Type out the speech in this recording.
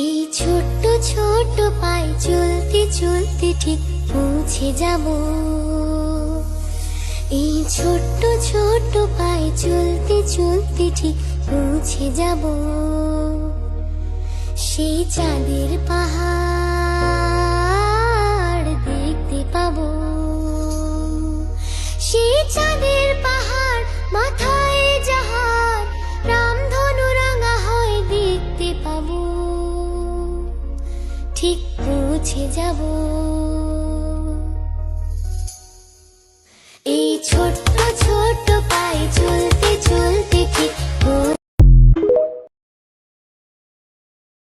এই ছোট্ট ছোট্ট পায়ে চলতে চলতে ঠিক পৌঁছে যাব। এই ছোট্ট ছোট্ট পায়ে চলতে চলতে ঠিক পৌঁছে যাব সেই চাঁদের পাহাড় দেখতে পাবো। সেই চাঁদের পাহাড় মাথায় যাহার রামধনু রাঙা হয় দেখতে পাবো। ঠিক পৌঁছে যাব।